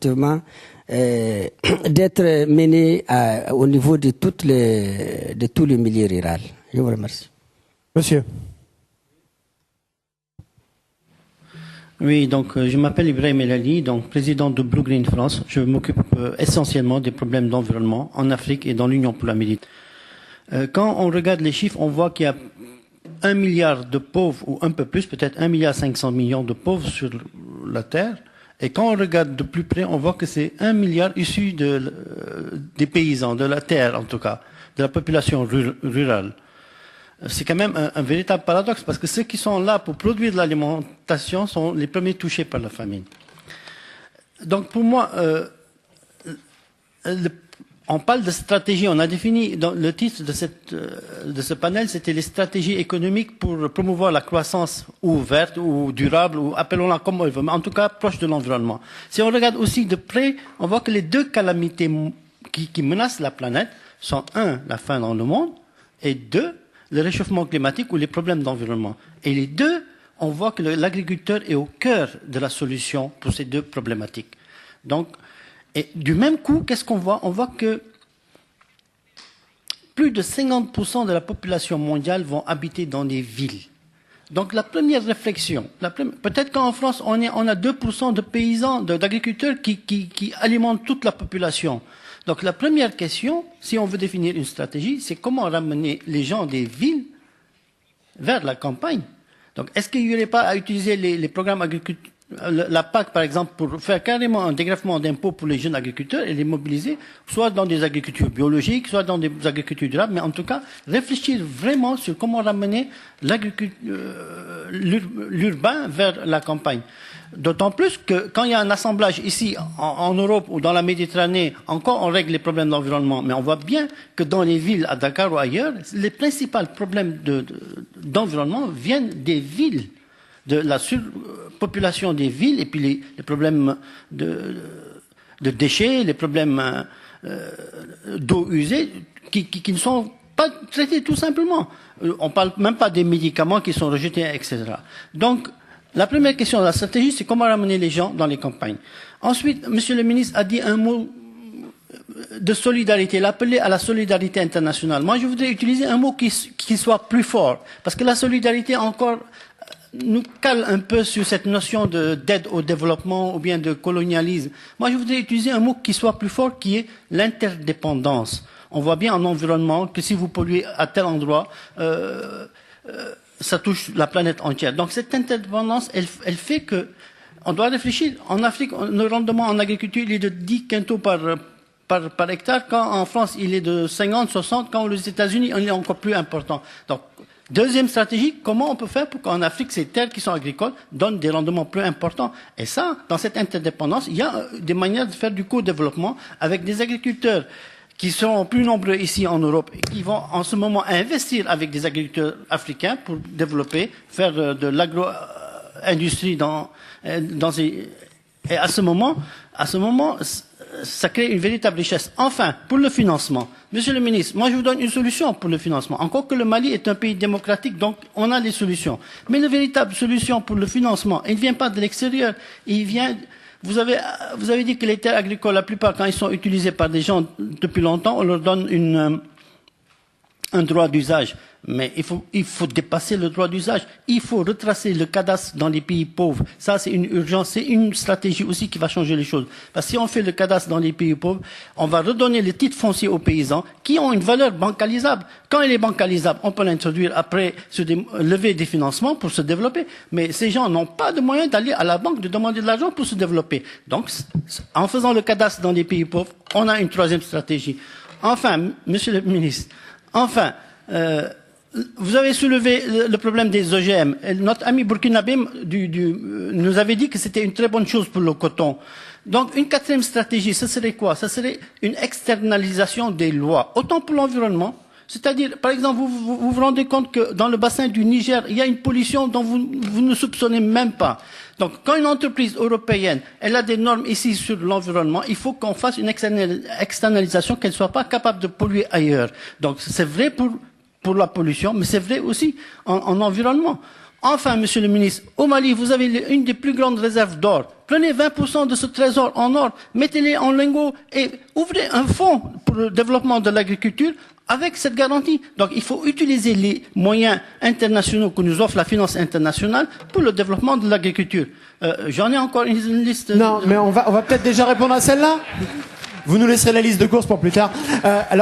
effectivement d'être menée au niveau de tous les milieux ruraux. Je vous remercie. Monsieur. Oui, donc je m'appelle Ibrahim Elali, donc président de Blue Green France. Je m'occupe essentiellement des problèmes d'environnement en Afrique et dans l'Union pour la Méditerranée. Quand on regarde les chiffres, on voit qu'il y a 1 milliard de pauvres, ou un peu plus, peut-être 1,5 milliard de pauvres sur la Terre. Et quand on regarde de plus près, on voit que c'est 1 milliard issu des paysans, de la terre en tout cas, de la population rurale. C'est quand même un véritable paradoxe, parce que ceux qui sont là pour produire de l'alimentation sont les premiers touchés par la famine. Donc pour moi, on parle de stratégie, on a défini, dans le titre de ce panel, c'était les stratégies économiques pour promouvoir la croissance ou verte ou durable, ou appelons-la comme on veut, mais en tout cas proche de l'environnement. Si on regarde aussi de près, on voit que les deux calamités qui menacent la planète sont la faim dans le monde, et le réchauffement climatique ou les problèmes d'environnement. Et les deux, on voit que l'agriculteur est au cœur de la solution pour ces deux problématiques. Donc, et du même coup, qu'est-ce qu'on voit? On voit que plus de 50% de la population mondiale vont habiter dans des villes. Donc la première réflexion, peut-être qu'en France, on a 2% de paysans, d'agriculteurs qui alimentent toute la population. Donc la première question, si on veut définir une stratégie, c'est comment ramener les gens des villes vers la campagne. Donc est-ce qu'il n'y aurait pas à utiliser les programmes agriculturels, la PAC par exemple, pour faire carrément un dégrèvement d'impôts pour les jeunes agriculteurs et les mobiliser, soit dans des agricultures biologiques, soit dans des agricultures durables, mais en tout cas réfléchir vraiment sur comment ramener l'urbain vers la campagne. D'autant plus que quand il y a un assemblage ici en Europe ou dans la Méditerranée, encore on règle les problèmes d'environnement, mais on voit bien que dans les villes, à Dakar ou ailleurs, les principaux problèmes d'environnement viennent des villes, de la surpopulation des villes, et puis les problèmes de déchets, les problèmes d'eau usée, qui ne sont pas traités tout simplement. On ne parle même pas des médicaments qui sont rejetés, etc. Donc, la première question de la stratégie, c'est comment ramener les gens dans les campagnes. Ensuite, Monsieur le ministre a dit un mot de solidarité, l'appelé à la solidarité internationale. Moi, je voudrais utiliser un mot qui soit plus fort, parce que la solidarité encore nous cale un peu sur cette notion d'aide au développement ou bien de colonialisme. Moi, je voudrais utiliser un mot qui soit plus fort, qui est l'interdépendance. On voit bien en environnement que si vous polluez à tel endroit, ça touche la planète entière. Donc cette interdépendance, elle fait que on doit réfléchir. En Afrique, le rendement en agriculture, il est de 10 quintaux par hectare, quand en France, il est de 50, 60, quand aux États-Unis, il est encore plus important. Donc, deuxième stratégie, comment on peut faire pour qu'en Afrique, ces terres qui sont agricoles donnent des rendements plus importants? Et ça, dans cette interdépendance, il y a des manières de faire du co-développement avec des agriculteurs qui seront plus nombreux ici en Europe et qui vont en ce moment investir avec des agriculteurs africains pour développer, faire de l'agro-industrie et à ce moment, ça crée une véritable richesse. Enfin, pour le financement, Monsieur le ministre, moi je vous donne une solution pour le financement. Encore que le Mali est un pays démocratique, donc on a des solutions. Mais la véritable solution pour le financement, il ne vient pas de l'extérieur, il vient... Vous avez dit que les terres agricoles, la plupart, quand ils sont utilisés par des gens depuis longtemps, on leur donne un droit d'usage. Mais il faut dépasser le droit d'usage. Il faut retracer le cadastre dans les pays pauvres. Ça, c'est une urgence. C'est une stratégie aussi qui va changer les choses. Parce que si on fait le cadastre dans les pays pauvres, on va redonner les titres fonciers aux paysans qui ont une valeur bancalisable. Quand elle est bancalisable, on peut l'introduire après lever des financements pour se développer. Mais ces gens n'ont pas de moyens d'aller à la banque de demander de l'argent pour se développer. Donc, en faisant le cadastre dans les pays pauvres, on a une troisième stratégie. Enfin, Monsieur le ministre, vous avez soulevé le problème des OGM. Notre ami burkinabé nous avait dit que c'était une très bonne chose pour le coton. Donc, une quatrième stratégie, ce serait quoi? Ce serait une externalisation des lois, autant pour l'environnement. C'est-à-dire, par exemple, vous vous rendez compte que dans le bassin du Niger, il y a une pollution dont vous ne soupçonnez même pas. Donc, quand une entreprise européenne, elle a des normes ici sur l'environnement, il faut qu'on fasse une externalisation, qu'elle ne soit pas capable de polluer ailleurs. Donc, c'est vrai pour la pollution, mais c'est vrai aussi en environnement. Enfin, monsieur le ministre, au Mali, vous avez une des plus grandes réserves d'or. Prenez 20% de ce trésor en or, mettez-les en lingots et ouvrez un fonds pour le développement de l'agriculture avec cette garantie. Donc, il faut utiliser les moyens internationaux que nous offre la finance internationale pour le développement de l'agriculture. J'en ai encore une liste. Non, mais on va peut-être déjà répondre à celle-là. Vous nous laisserez la liste de courses pour plus tard. Alors.